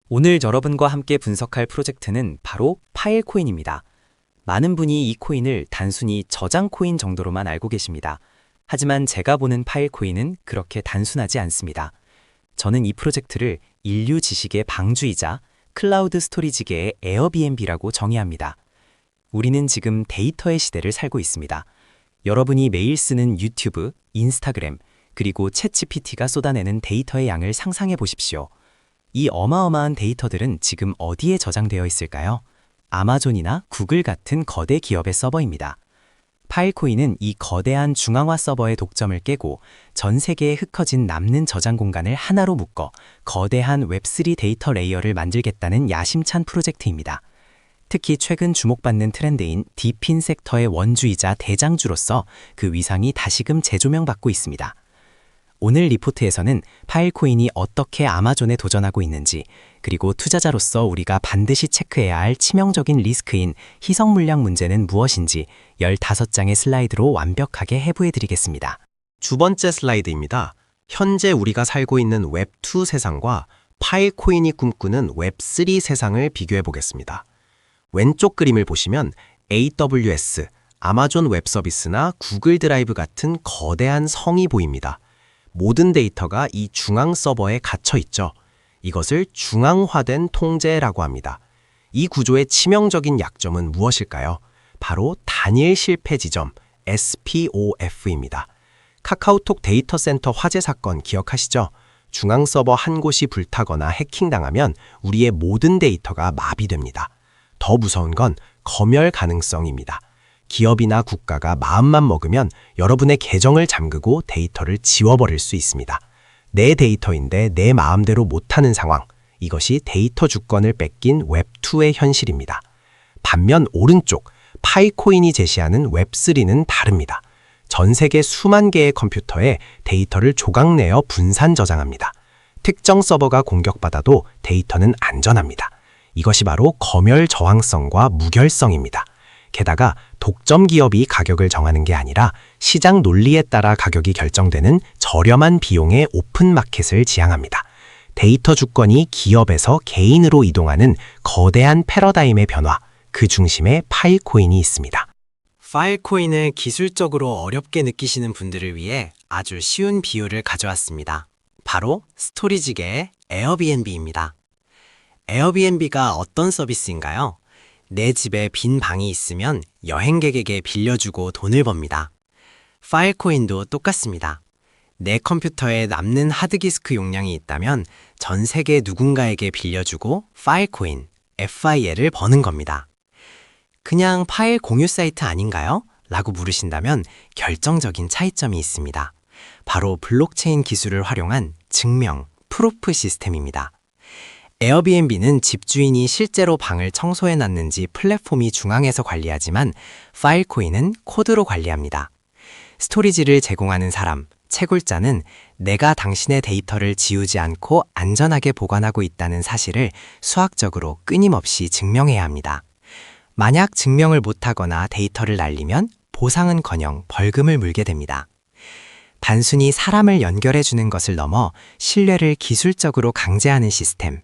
오늘 여러분과 함께 분석할 프로젝트는 바로 파일코인입니다. 많은 분이 이 코인을 단순히 저장 코인 정도로만 알고 계십니다. 하지만 제가 보는 파일코인은 그렇게 단순하지 않습니다. 저는 이 프로젝트를 인류 지식의 방주이자 클라우드 스토리지계의 에어비앤비라고 정의합니다. 우리는 지금 데이터의 시대를 살고 있습니다. 여러분이 매일 쓰는 유튜브, 인스타그램, 그리고 챗GPT가 쏟아내는 데이터의 양을 상상해 보십시오. 이 어마어마한 데이터들은 지금 어디에 저장되어 있을까요? 아마존이나 구글 같은 거대 기업의 서버입니다. 파일코인은 이 거대한 중앙화 서버의 독점을 깨고 전 세계에 흩어진 남는 저장 공간을 하나로 묶어 거대한 웹3 데이터 레이어를 만들겠다는 야심찬 프로젝트입니다. 특히 최근 주목받는 트렌드인 딥인 섹터의 원주이자 대장주로서 그 위상이 다시금 재조명받고 있습니다. 오늘 리포트에서는 파일코인이 어떻게 아마존에 도전하고 있는지, 그리고 투자자로서 우리가 반드시 체크해야 할 치명적인 리스크인 희석 물량 문제는 무엇인지 15장의 슬라이드로 완벽하게 해부해드리겠습니다. 두 번째 슬라이드입니다. 현재 우리가 살고 있는 웹2 세상과 파일코인이 꿈꾸는 웹3 세상을 비교해 보겠습니다. 왼쪽 그림을 보시면 AWS, 아마존 웹서비스나 구글 드라이브 같은 거대한 성이 보입니다. 모든 데이터가 이 중앙 서버에 갇혀 있죠. 이것을 중앙화된 통제라고 합니다. 이 구조의 치명적인 약점은 무엇일까요? 바로 단일 실패 지점, SPOF입니다. 카카오톡 데이터 센터 화재 사건 기억하시죠? 중앙 서버 한 곳이 불타거나 해킹당하면 우리의 모든 데이터가 마비됩니다. 더 무서운 건 검열 가능성입니다. 기업이나 국가가 마음만 먹으면 여러분의 계정을 잠그고 데이터를 지워버릴 수 있습니다. 내 데이터인데 내 마음대로 못하는 상황, 이것이 데이터 주권을 뺏긴 웹2의 현실입니다. 반면 오른쪽, 파이코인이 제시하는 웹3는 다릅니다. 전 세계 수만 개의 컴퓨터에 데이터를 조각내어 분산 저장합니다. 특정 서버가 공격받아도 데이터는 안전합니다. 이것이 바로 검열 저항성과 무결성입니다. 게다가 독점 기업이 가격을 정하는 게 아니라 시장 논리에 따라 가격이 결정되는 저렴한 비용의 오픈 마켓을 지향합니다. 데이터 주권이 기업에서 개인으로 이동하는 거대한 패러다임의 변화, 그 중심에 파일코인이 있습니다. 파일코인을 기술적으로 어렵게 느끼시는 분들을 위해 아주 쉬운 비유를 가져왔습니다. 바로 스토리지계의 에어비앤비입니다. 에어비앤비가 어떤 서비스인가요? 내 집에 빈 방이 있으면 여행객에게 빌려주고 돈을 법니다. 파일코인도 똑같습니다. 내 컴퓨터에 남는 하드디스크 용량이 있다면 전 세계 누군가에게 빌려주고 파일코인, FIL을 버는 겁니다. 그냥 파일 공유 사이트 아닌가요? 라고 물으신다면 결정적인 차이점이 있습니다. 바로 블록체인 기술을 활용한 증명, 프루프 시스템입니다. 에어비앤비는 집주인이 실제로 방을 청소해놨는지 플랫폼이 중앙에서 관리하지만 파일코인은 코드로 관리합니다. 스토리지를 제공하는 사람, 채굴자는 내가 당신의 데이터를 지우지 않고 안전하게 보관하고 있다는 사실을 수학적으로 끊임없이 증명해야 합니다. 만약 증명을 못하거나 데이터를 날리면 보상은커녕 벌금을 물게 됩니다. 단순히 사람을 연결해주는 것을 넘어 신뢰를 기술적으로 강제하는 시스템.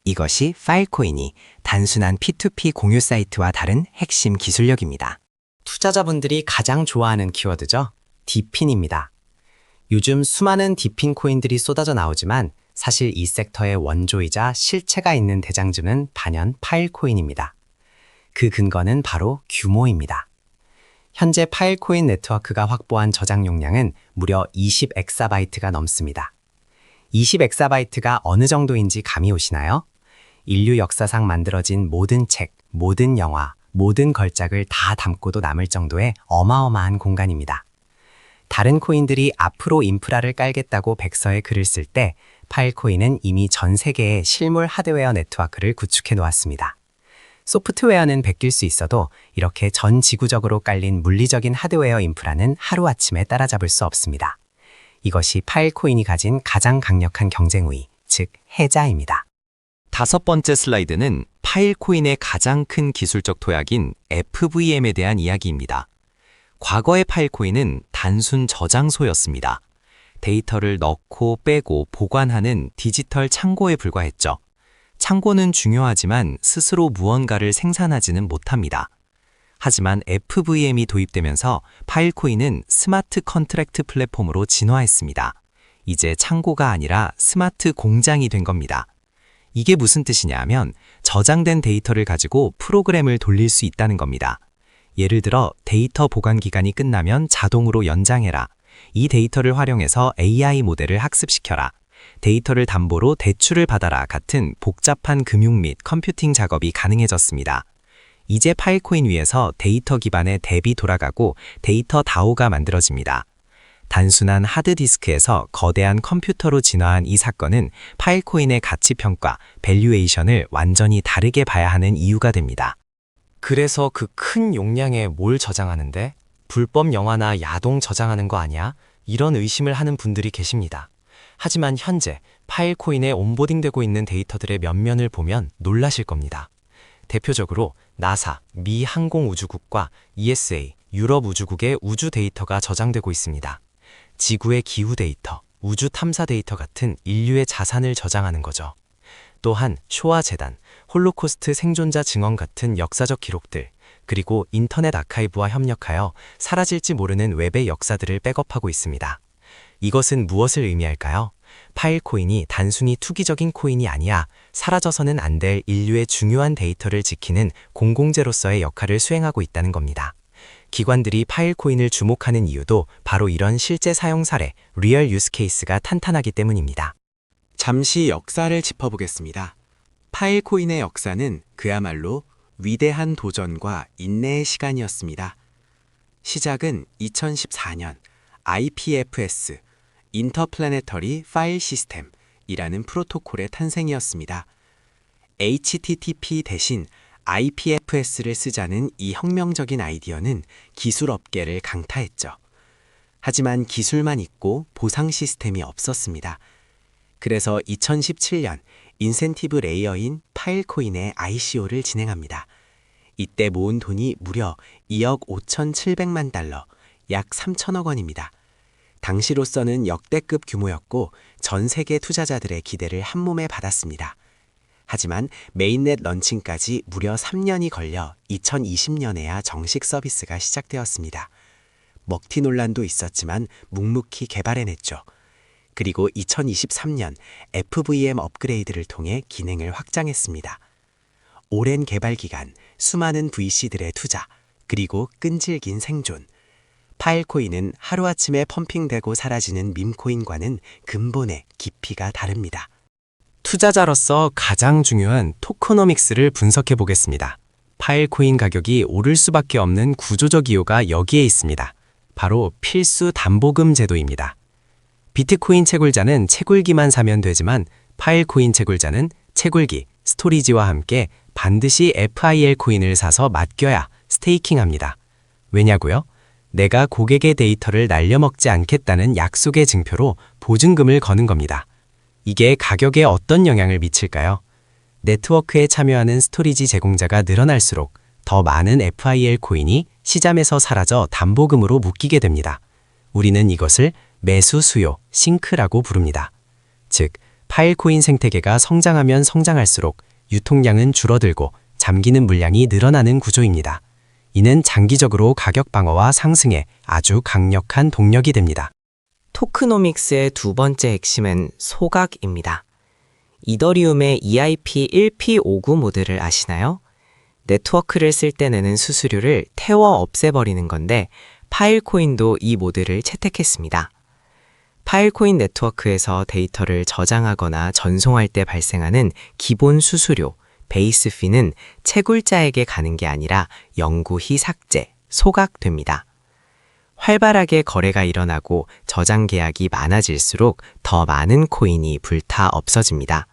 이것이 파일코인이 단순한 P2P 공유 사이트와 다른 핵심 기술력입니다. 투자자분들이 가장 좋아하는 키워드죠. 딥인입니다. 요즘 수많은 딥인 코인들이 쏟아져 나오지만 사실 이 섹터의 원조이자 실체가 있는 대장주는 단연 파일코인입니다. 그 근거는 바로 규모입니다. 현재 파일코인 네트워크가 확보한 저장 용량은 무려 20엑사바이트가 넘습니다. 20엑사바이트가 어느 정도인지 감이 오시나요? 인류 역사상 만들어진 모든 책, 모든 영화, 모든 걸작을 다 담고도 남을 정도의 어마어마한 공간입니다. 다른 코인들이 앞으로 인프라를 깔겠다고 백서에 글을 쓸 때 파일코인은 이미 전 세계의 실물 하드웨어 네트워크를 구축해 놓았습니다. 소프트웨어는 베낄 수 있어도 이렇게 전 지구적으로 깔린 물리적인 하드웨어 인프라는 하루아침에 따라잡을 수 없습니다. 이것이 파일코인이 가진 가장 강력한 경쟁 우위, 즉 해자입니다. 다섯 번째 슬라이드는 파일코인의 가장 큰 기술적 도약인 FVM에 대한 이야기입니다. 과거의 파일코인은 단순 저장소였습니다. 데이터를 넣고 빼고 보관하는 디지털 창고에 불과했죠. 창고는 중요하지만 스스로 무언가를 생산하지는 못합니다. 하지만 FVM이 도입되면서 파일코인은 스마트 컨트랙트 플랫폼으로 진화했습니다. 이제 창고가 아니라 스마트 공장이 된 겁니다. 이게 무슨 뜻이냐 하면 저장된 데이터를 가지고 프로그램을 돌릴 수 있다는 겁니다. 예를 들어 데이터 보관 기간이 끝나면 자동으로 연장해라. 이 데이터를 활용해서 AI 모델을 학습시켜라. 데이터를 담보로 대출을 받아라 같은 복잡한 금융 및 컴퓨팅 작업이 가능해졌습니다. 이제 파일코인 위에서 데이터 기반의 덱이 돌아가고 데이터 DAO가 만들어집니다. 단순한 하드디스크에서 거대한 컴퓨터로 진화한 이 사건은 파일코인의 가치평가, 밸류에이션을 완전히 다르게 봐야 하는 이유가 됩니다. 그래서 그 큰 용량에 뭘 저장하는데? 불법 영화나 야동 저장하는 거 아니야? 이런 의심을 하는 분들이 계십니다. 하지만 현재 파일코인에 온보딩되고 있는 데이터들의 면면을 보면 놀라실 겁니다. 대표적으로 나사, 미 항공우주국과 ESA, 유럽 우주국의 우주 데이터가 저장되고 있습니다. 지구의 기후 데이터, 우주 탐사 데이터 같은 인류의 자산을 저장하는 거죠. 또한 쇼아 재단, 홀로코스트 생존자 증언 같은 역사적 기록들, 그리고 인터넷 아카이브와 협력하여 사라질지 모르는 웹의 역사들을 백업하고 있습니다. 이것은 무엇을 의미할까요? 파일코인이 단순히 투기적인 코인이 아니야 사라져서는 안 될 인류의 중요한 데이터를 지키는 공공재로서의 역할을 수행하고 있다는 겁니다. 기관들이 파일코인을 주목하는 이유도 바로 이런 실제 사용 사례, 리얼 유스 케이스가 탄탄하기 때문입니다. 잠시 역사를 짚어보겠습니다. 파일코인의 역사는 그야말로 위대한 도전과 인내의 시간이었습니다. 시작은 2014년 IPFS, 인터플래네터리 파일 시스템이라는 프로토콜의 탄생이었습니다. HTTP 대신 IPFS를 쓰자는 이 혁명적인 아이디어는 기술 업계를 강타했죠. 하지만 기술만 있고 보상 시스템이 없었습니다. 그래서 2017년 인센티브 레이어인 파일코인의 ICO를 진행합니다. 이때 모은 돈이 무려 2억 5,700만 달러, 약 3천억 원입니다. 당시로서는 역대급 규모였고 전 세계 투자자들의 기대를 한몸에 받았습니다. 하지만 메인넷 런칭까지 무려 3년이 걸려 2020년에야 정식 서비스가 시작되었습니다. 먹튀 논란도 있었지만 묵묵히 개발해냈죠. 그리고 2023년 FVM 업그레이드를 통해 기능을 확장했습니다. 오랜 개발 기간, 수많은 VC들의 투자, 그리고 끈질긴 생존. 파일코인은 하루아침에 펌핑되고 사라지는 밈코인과는 근본의 깊이가 다릅니다. 투자자로서 가장 중요한 토커노믹스를 분석해 보겠습니다. 파일코인 가격이 오를 수밖에 없는 구조적 이유가 여기에 있습니다. 바로 필수 담보금 제도입니다. 비트코인 채굴자는 채굴기만 사면 되지만 파일코인 채굴자는 채굴기, 스토리지와 함께 반드시 FIL 코인을 사서 맡겨야 스테이킹합니다. 왜냐고요? 내가 고객의 데이터를 날려먹지 않겠다는 약속의 증표로 보증금을 거는 겁니다. 이게 가격에 어떤 영향을 미칠까요? 네트워크에 참여하는 스토리지 제공자가 늘어날수록 더 많은 FIL 코인이 시장에서 사라져 담보금으로 묶이게 됩니다. 우리는 이것을 매수 수요, 싱크라고 부릅니다. 즉, 파일코인 생태계가 성장하면 성장할수록 유통량은 줄어들고 잠기는 물량이 늘어나는 구조입니다. 이는 장기적으로 가격 방어와 상승에 아주 강력한 동력이 됩니다. 토크노믹스의 두 번째 핵심은 소각입니다. 이더리움의 EIP1P59 모델을 아시나요? 네트워크를 쓸 때 내는 수수료를 태워 없애버리는 건데 파일코인도 이 모델을 채택했습니다. 파일코인 네트워크에서 데이터를 저장하거나 전송할 때 발생하는 기본 수수료, 베이스피는 채굴자에게 가는 게 아니라 영구히 삭제, 소각됩니다. 활발하게 거래가 일어나고 저장 계약이 많아질수록 더 많은 코인이 불타 없어집니다.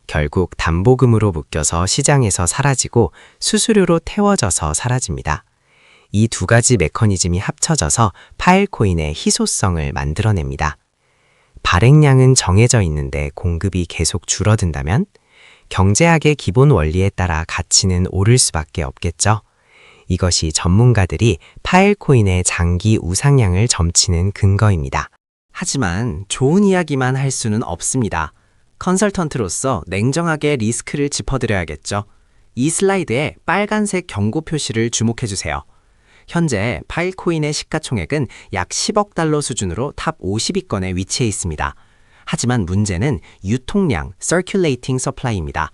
결국 담보금으로 묶여서 시장에서 사라지고 수수료로 태워져서 사라집니다. 이 두 가지 메커니즘이 합쳐져서 파일코인의 희소성을 만들어냅니다. 발행량은 정해져 있는데 공급이 계속 줄어든다면 경제학의 기본 원리에 따라 가치는 오를 수밖에 없겠죠. 이것이 전문가들이 파일코인의 장기 우상향을 점치는 근거입니다. 하지만 좋은 이야기만 할 수는 없습니다. 컨설턴트로서 냉정하게 리스크를 짚어드려야겠죠. 이 슬라이드에 빨간색 경고 표시를 주목해주세요. 현재 파일코인의 시가총액은 약 10억 달러 수준으로 탑 50위권에 위치해 있습니다. 하지만 문제는 유통량, circulating supply입니다.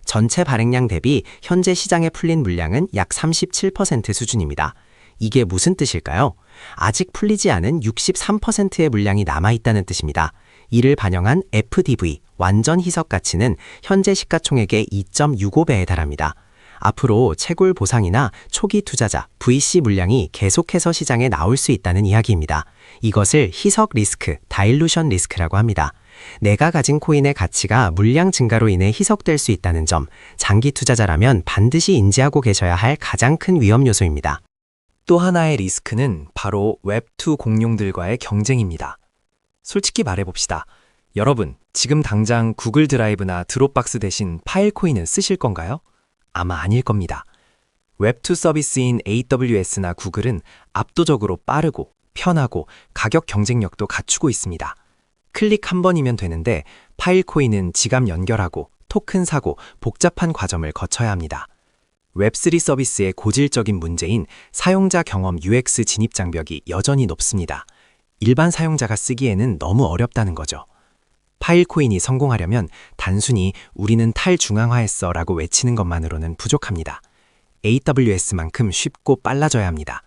전체 발행량 대비 현재 시장에 풀린 물량은 약 37% 수준입니다. 이게 무슨 뜻일까요? 아직 풀리지 않은 63%의 물량이 남아있다는 뜻입니다. 이를 반영한 FDV, 완전 희석 가치는 현재 시가총액의 2.65배에 달합니다. 앞으로 채굴 보상이나 초기 투자자, VC 물량이 계속해서 시장에 나올 수 있다는 이야기입니다. 이것을 희석 리스크, 다일루션 리스크라고 합니다. 내가 가진 코인의 가치가 물량 증가로 인해 희석될 수 있다는 점, 장기 투자자라면 반드시 인지하고 계셔야 할 가장 큰 위험 요소입니다. 또 하나의 리스크는 바로 웹2 공룡들과의 경쟁입니다. 솔직히 말해봅시다. 여러분, 지금 당장 구글 드라이브나 드롭박스 대신 파일코인은 쓰실 건가요? 아마 아닐 겁니다. 웹2 서비스인 AWS나 구글은 압도적으로 빠르고 편하고 가격 경쟁력도 갖추고 있습니다. 클릭 한 번이면 되는데 파일코인은 지갑 연결하고 토큰 사고 복잡한 과정을 거쳐야 합니다. 웹3 서비스의 고질적인 문제인 사용자 경험 UX 진입 장벽이 여전히 높습니다. 일반 사용자가 쓰기에는 너무 어렵다는 거죠. 파일코인이 성공하려면 단순히 우리는 탈중앙화했어 라고 외치는 것만으로는 부족합니다. AWS만큼 쉽고 빨라져야 합니다.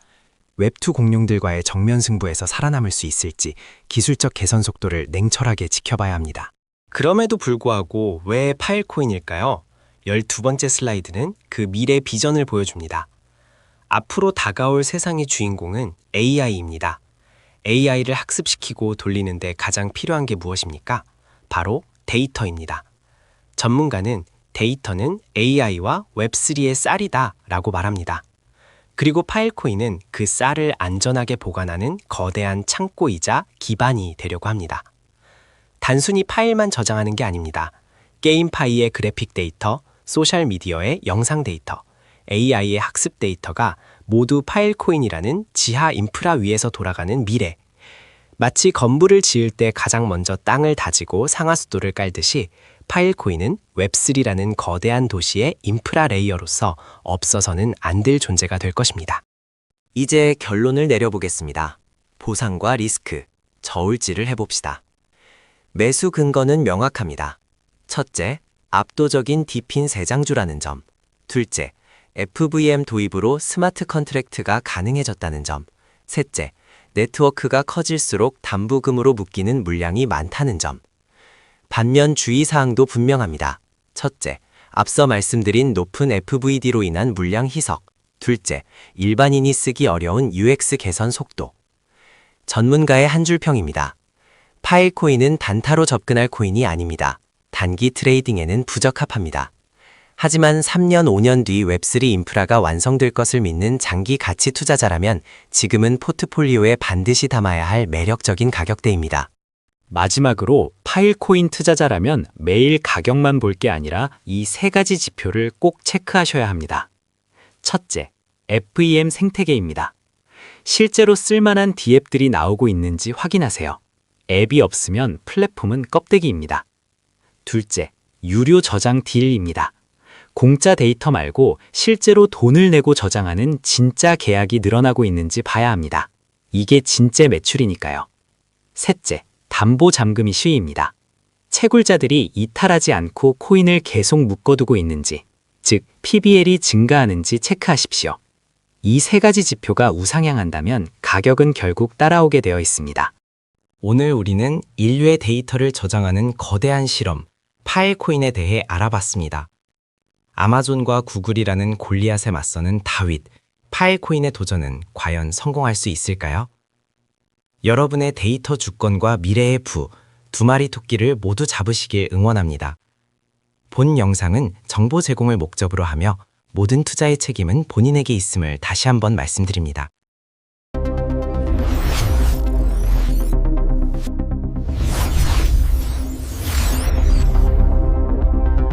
웹2 공룡들과의 정면 승부에서 살아남을 수 있을지 기술적 개선 속도를 냉철하게 지켜봐야 합니다. 그럼에도 불구하고 왜 파일코인일까요? 12번째 슬라이드는 그 미래 비전을 보여줍니다. 앞으로 다가올 세상의 주인공은 AI입니다. AI를 학습시키고 돌리는데 가장 필요한 게 무엇입니까? 바로 데이터입니다. 전문가는 데이터는 AI와 웹3의 쌀이다 라고 말합니다. 그리고 파일코인은 그 쌀을 안전하게 보관하는 거대한 창고이자 기반이 되려고 합니다. 단순히 파일만 저장하는 게 아닙니다. 게임파이의 그래픽 데이터, 소셜미디어의 영상 데이터, AI의 학습 데이터가 모두 파일코인이라는 지하 인프라 위에서 돌아가는 미래. 마치 건물을 지을 때 가장 먼저 땅을 다지고 상하수도를 깔듯이 파일코인은 웹3라는 거대한 도시의 인프라 레이어로서 없어서는 안 될 존재가 될 것입니다. 이제 결론을 내려보겠습니다. 보상과 리스크, 저울질을 해봅시다. 매수 근거는 명확합니다. 첫째, 압도적인 디핀 세장주라는 점. 둘째, FVM 도입으로 스마트 컨트랙트가 가능해졌다는 점. 셋째, 네트워크가 커질수록 담보금으로 묶이는 물량이 많다는 점. 반면 주의사항도 분명합니다. 첫째, 앞서 말씀드린 높은 FVD로 인한 물량 희석. 둘째, 일반인이 쓰기 어려운 UX 개선 속도. 전문가의 한 줄 평입니다. 파일코인은 단타로 접근할 코인이 아닙니다. 단기 트레이딩에는 부적합합니다. 하지만 3년, 5년 뒤 웹3 인프라가 완성될 것을 믿는 장기 가치 투자자라면 지금은 포트폴리오에 반드시 담아야 할 매력적인 가격대입니다. 마지막으로 파일코인 투자자라면 매일 가격만 볼 게 아니라 이 세 가지 지표를 꼭 체크하셔야 합니다. 첫째, FEM 생태계입니다. 실제로 쓸만한 D앱들이 나오고 있는지 확인하세요. 앱이 없으면 플랫폼은 껍데기입니다. 둘째, 유료 저장 딜입니다. 공짜 데이터 말고 실제로 돈을 내고 저장하는 진짜 계약이 늘어나고 있는지 봐야 합니다. 이게 진짜 매출이니까요. 셋째, 담보 잠금이 시위입니다. 채굴자들이 이탈하지 않고 코인을 계속 묶어두고 있는지, 즉 PBL이 증가하는지 체크하십시오. 이 세 가지 지표가 우상향한다면 가격은 결국 따라오게 되어 있습니다. 오늘 우리는 인류의 데이터를 저장하는 거대한 실험, 파일코인에 대해 알아봤습니다. 아마존과 구글이라는 골리앗에 맞서는 다윗, 파일코인의 도전은 과연 성공할 수 있을까요? 여러분의 데이터 주권과 미래의 부, 두 마리 토끼를 모두 잡으시길 응원합니다. 본 영상은 정보 제공을 목적으로 하며 모든 투자의 책임은 본인에게 있음을 다시 한번 말씀드립니다.